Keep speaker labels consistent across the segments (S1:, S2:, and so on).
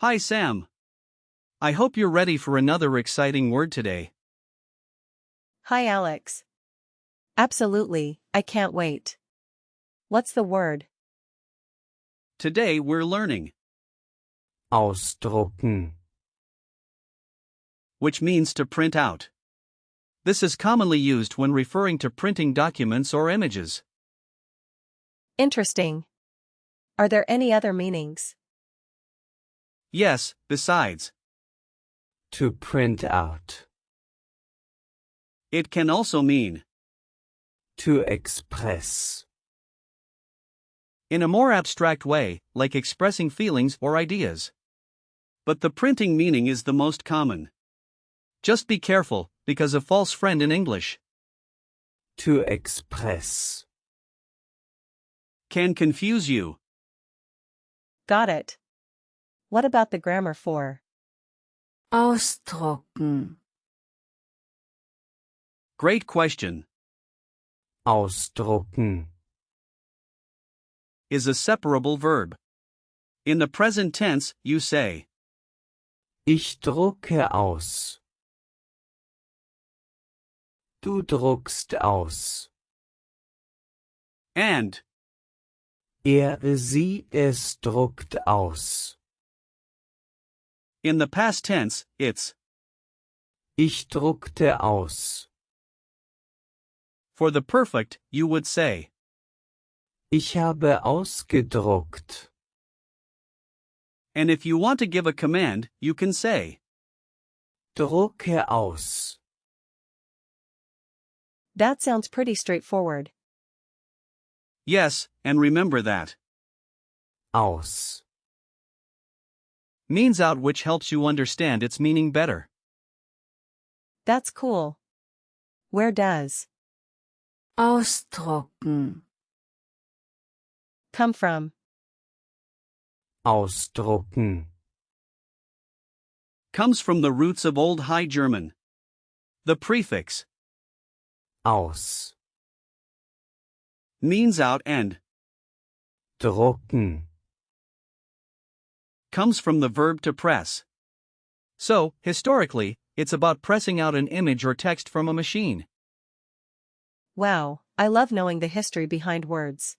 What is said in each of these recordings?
S1: Hi Sam. I hope you're ready for another exciting word today.
S2: Hi Alex. Absolutely, I can't wait. What's the word?
S1: Today we're learning,
S3: ausdrucken,
S1: which means to print out. This is commonly used when referring to printing documents or images.
S2: Interesting. Are there any other meanings?
S1: Yes, besides,
S3: to print out,
S1: it can also mean,
S3: to express,
S1: in a more abstract way, like expressing feelings or ideas. But the printing meaning is the most common. Just be careful, because a false friend in English
S3: to express,
S1: can confuse you.
S2: Got it. What about the grammar for
S4: ausdrucken,
S1: Great question.
S3: ausdrucken,
S1: Is a separable verb. In the present tense, you say,
S3: ich drucke aus, du druckst aus,
S1: and
S3: sie, es druckt aus.
S1: in the past tense, it's,
S3: Ich druckte aus.
S1: for the perfect, you would say,
S3: Ich habe ausgedruckt.
S1: and if you want to give a command, you can say,
S3: Drucke aus.
S2: That sounds pretty straightforward.
S1: yes, and remember that,
S3: Aus.
S1: means out, which helps you understand its meaning better.
S2: That's cool. Where does
S4: ausdrucken,
S2: come from?
S3: Ausdrucken.
S1: Comes from the roots of Old High German. The prefix,
S3: Aus.
S1: means out and,
S3: Drucken.
S1: comes from the verb to press. So, historically, it's about pressing out an image or text from a machine.
S2: Wow, I love knowing the history behind words.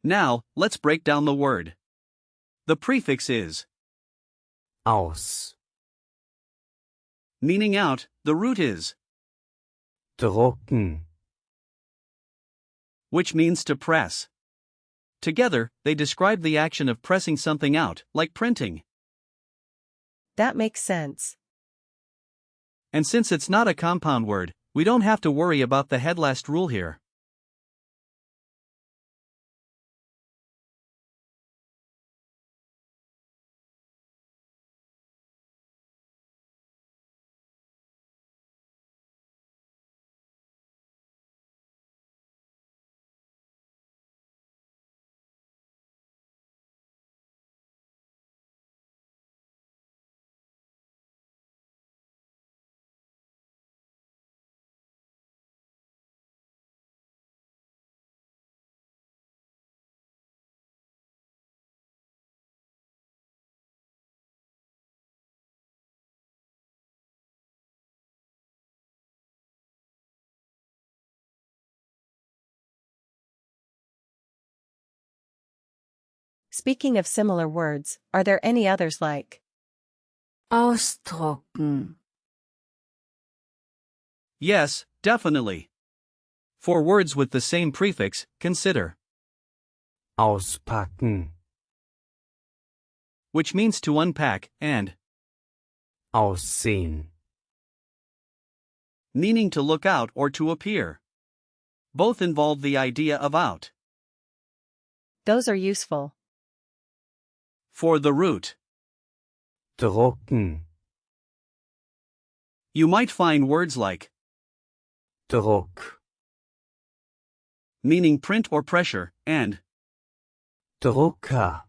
S1: Now, let's break down the word. The prefix is,
S3: Aus.
S1: meaning out, the root is,
S3: Drucken.
S1: which means to press. Together, they describe the action of pressing something out, like printing.
S2: That makes sense.
S1: And since it's not a compound word, we don't have to worry about the head last rule here.
S2: Speaking of similar words, are there any others like
S4: ausdrucken,
S1: Yes, definitely. For words with the same prefix, consider,
S3: Auspacken.
S1: which means to unpack, and,
S3: Aussehen.
S1: meaning to look out or to appear. Both involve the idea of out.
S2: those are useful?
S1: For the root,
S3: Drucken.
S1: you might find words like,
S3: Druck.
S1: meaning print or pressure, and,
S3: Drucker.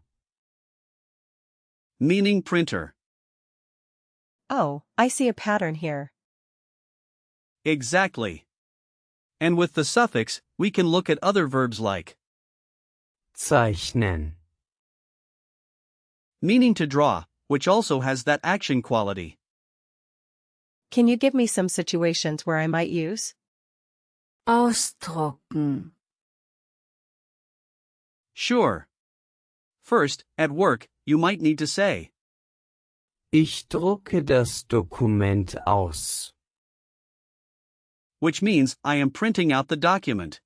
S1: meaning printer.
S2: Oh, I see a pattern here.
S1: Exactly. And with the suffix, we can look at other verbs like,
S3: Zeichnen.
S1: meaning to draw, which also has that action quality.
S2: Can you give me some situations where I might use?
S4: Ausdrucken.
S1: Sure. First, at work, you might need to say,
S3: Ich drucke das Dokument aus.
S1: which means I am printing out the document.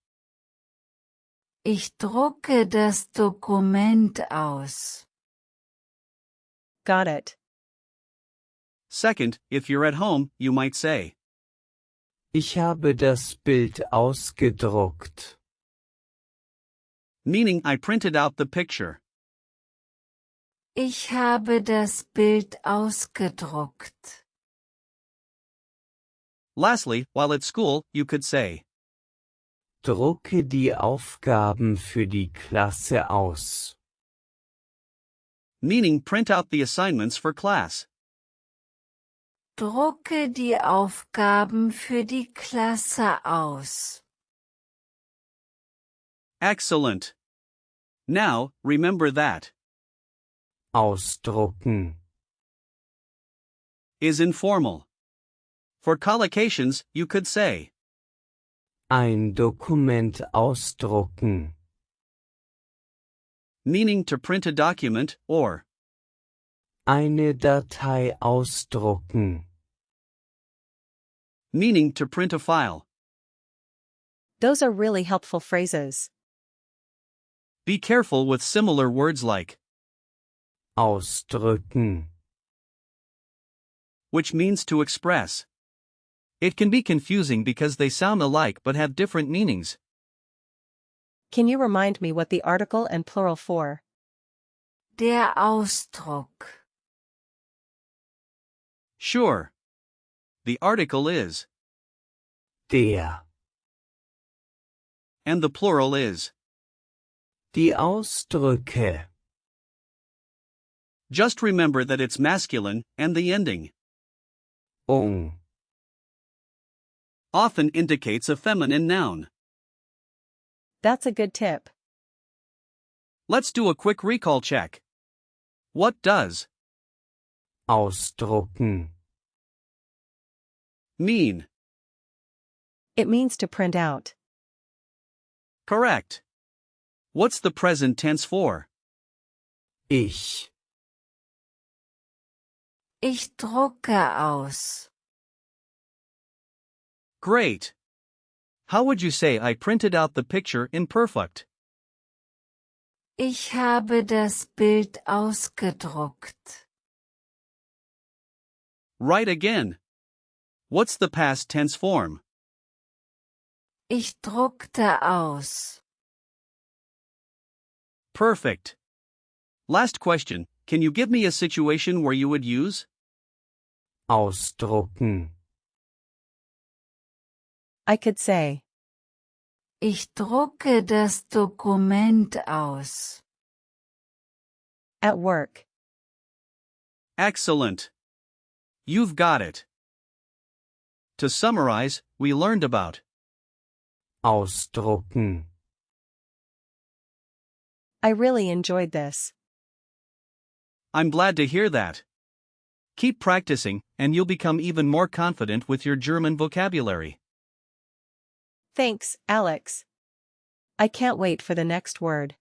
S4: Ich drucke das Dokument aus.
S2: Got it.
S1: Second, if you're at home, you might say,
S3: Ich habe das Bild ausgedruckt.
S1: meaning I printed out the picture.
S4: Ich habe das Bild ausgedruckt.
S1: Lastly, while at school, you could say,
S3: Drucke die Aufgaben für die Klasse aus.
S1: meaning print out the assignments for class.
S4: Drucke die Aufgaben für die Klasse aus.
S1: Excellent. Now, remember that
S3: Ausdrucken.
S1: is informal. For collocations, you could say,
S3: Ein Dokument ausdrucken.
S1: meaning to print a document, or
S3: Eine Datei ausdrucken.
S1: meaning to print a file.
S2: Those are really helpful phrases.
S1: Be careful with similar words like,
S3: Ausdrücken.
S1: which means to express. It can be confusing because they sound alike but have different meanings.
S2: Can you remind me what the article and plural for?
S4: Der Ausdruck.
S1: Sure. The article is,
S3: Der.
S1: and the plural is.
S3: Die Ausdrücke.
S1: Just remember that it's masculine, and the ending
S3: ung.
S1: often indicates a feminine noun.
S2: That's a good tip.
S1: Let's do a quick recall check. What does
S3: Ausdrucken.
S1: mean?
S2: It means to print out.
S1: Correct. What's the present tense for?
S3: Ich.
S4: Ich drucke aus.
S1: Great. How would you say I printed out the picture in perfect?
S4: Ich habe das Bild ausgedruckt.
S1: Right again. What's the past tense form?
S4: Ich druckte aus.
S1: Perfect. Last question. Can you give me a situation where you would use
S3: Ausdrucken.
S2: I could say,
S4: Ich drucke das Dokument aus.
S2: at work.
S1: Excellent. You've got it. To summarize, we learned about
S3: Ausdrucken.
S2: I really enjoyed this.
S1: I'm glad to hear that. Keep practicing, and you'll become even more confident with your German vocabulary.
S2: Thanks, Alex. I can't wait for the next word.